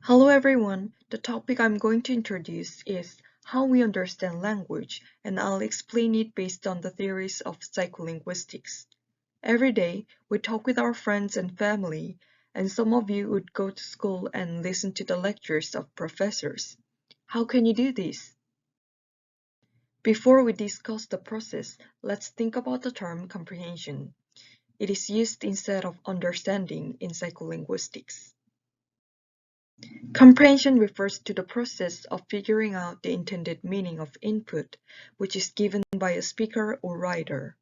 Hello everyone, the topic I'm going to introduce is how we understand language, and I'll explain it based on the theories of psycholinguistics. Every day, we talk with our friends and family, and some of you would go to school and listen to the lectures of professors. How can you do this? Before we discuss the process, let's think about the term comprehension. It is used instead of understanding in psycholinguistics. Comprehension refers to the process of figuring out the intended meaning of input, which is given by a speaker or writer.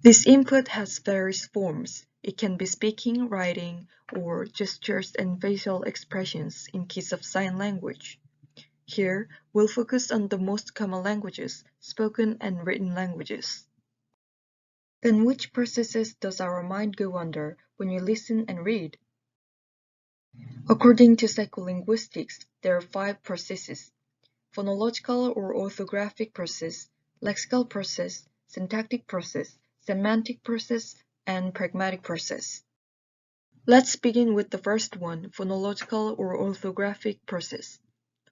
This input has various forms. It can be speaking, writing, or gestures and facial expressions in case of sign language. Here, we'll focus on the most common languages, spoken and written languages. Then which processes does our mind go under when you listen and read? According to psycholinguistics, there are 5 processes: phonological or orthographic process, lexical process, syntactic process, semantic process, and pragmatic process. Let's begin with the first one, phonological or orthographic process.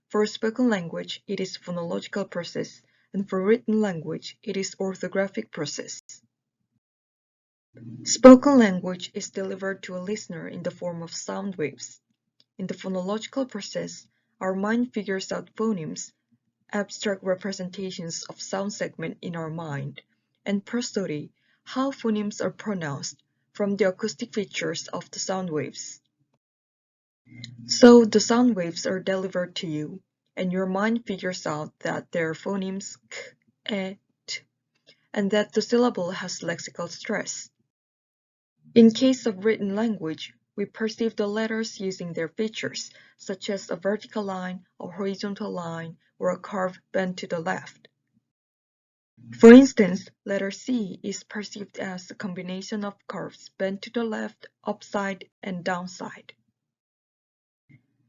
For spoken language, it is phonological process, and for written language, it is orthographic process. Spoken language is delivered to a listener in the form of sound waves. In the phonological process, our mind figures out phonemes, abstract representations of sound segment in our mind, and prosody, how phonemes are pronounced, from the acoustic features of the sound waves. So the sound waves are delivered to you, and your mind figures out that they are phonemes k, e, t, and that the syllable has lexical stress. In case of written language, we perceive the letters using their features, such as a vertical line, a horizontal line, or a curve bent to the left. For instance, letter C is perceived as a combination of curves bent to the left, upside, and downside.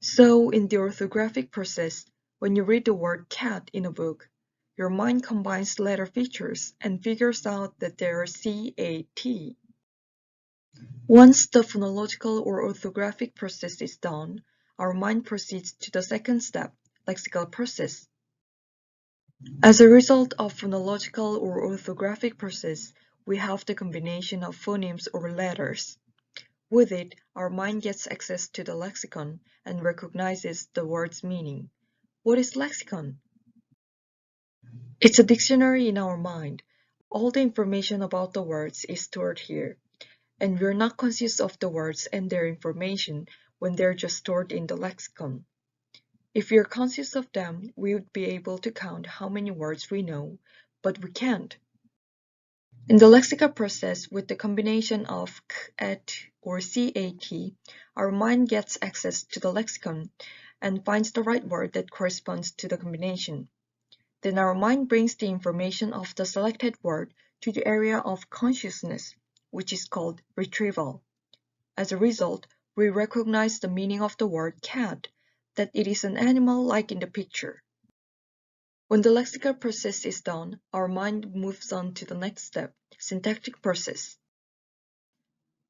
So, in the orthographic process, when you read the word cat in a book, your mind combines letter features and figures out that they are C-A-T. Once the phonological or orthographic process is done, our mind proceeds to the second step, lexical process. As a result of phonological or orthographic process, we have the combination of phonemes or letters. With it, our mind gets access to the lexicon and recognizes the word's meaning. What is lexicon? It's a dictionary in our mind. All the information about the words is stored here, and we're not conscious of the words and their information when they're just stored in the lexicon. If we are conscious of them, we would be able to count how many words we know, but we can't. In the lexical process, with the combination of k, et, or cat, our mind gets access to the lexicon and finds the right word that corresponds to the combination. Then our mind brings the information of the selected word to the area of consciousness, which is called retrieval. As a result, we recognize the meaning of the word cat, that it is an animal like in the picture. When the lexical process is done, our mind moves on to the next step, syntactic process.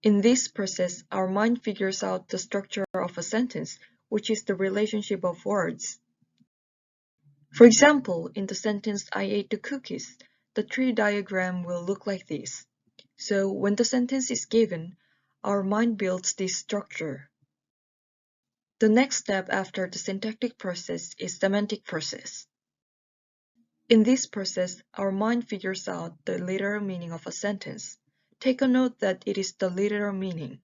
In this process, our mind figures out the structure of a sentence, which is the relationship of words. For example, in the sentence I ate the cookies, the tree diagram will look like this. So when the sentence is given, our mind builds this structure. The next step after the syntactic process is semantic process. In this process, our mind figures out the literal meaning of a sentence. Take a note that it is the literal meaning.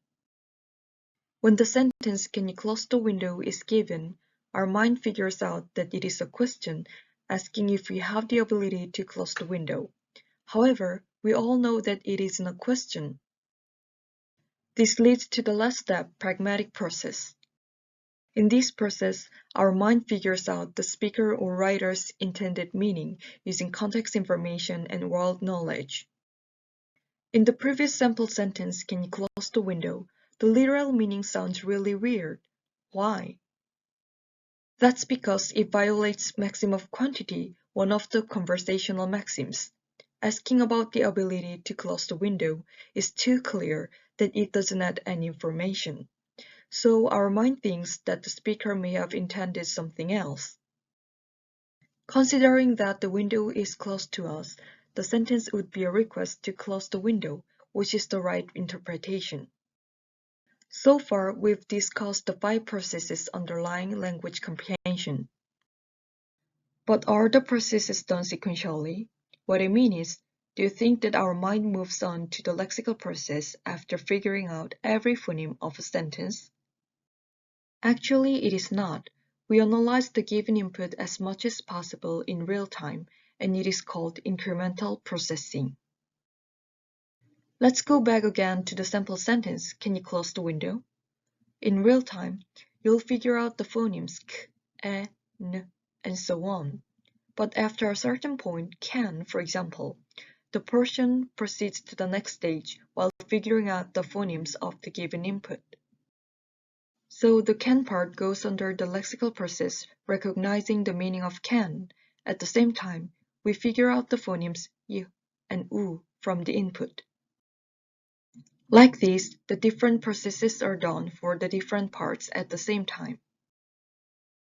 When the sentence "Can you close the window" is given, our mind figures out that it is a question asking if we have the ability to close the window. However, we all know that it isn't a question. This leads to the last step, pragmatic process. In this process, our mind figures out the speaker or writer's intended meaning using context information and world knowledge. In the previous sample sentence, "Can you close the window?" the literal meaning sounds really weird. Why? That's because it violates maxim of quantity, one of the conversational maxims. Asking about the ability to close the window is too clear that it doesn't add any information. so our mind thinks that the speaker may have intended something else. Considering that the window is close to us, the sentence would be a request to close the window, which is the right interpretation. So far, we've discussed the 5 processes underlying language comprehension. But are the processes done sequentially? What I mean is, do you think that our mind moves on to the lexical process after figuring out every phoneme of a sentence? Actually, it is not. We analyze the given input as much as possible in real time, and it is called incremental processing. Let's go back again to the sample sentence, "Can you close the window?" In real time, you'll figure out the phonemes k, e, n, and so on. But after a certain point, can, for example, the person proceeds to the next stage while figuring out the phonemes of the given input. So the can part goes under the lexical process, recognizing the meaning of can. At the same time, we figure out the phonemes y and u from the input. Like this, the different processes are done for the different parts at the same time.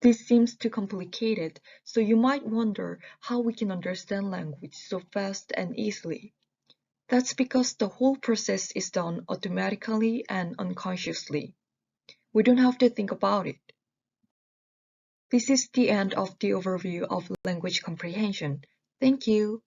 This seems too complicated, so you might wonder how we can understand language so fast and easily. That's because the whole process is done automatically and unconsciously. We don't have to think about it. This is the end of the overview of language comprehension. Thank you.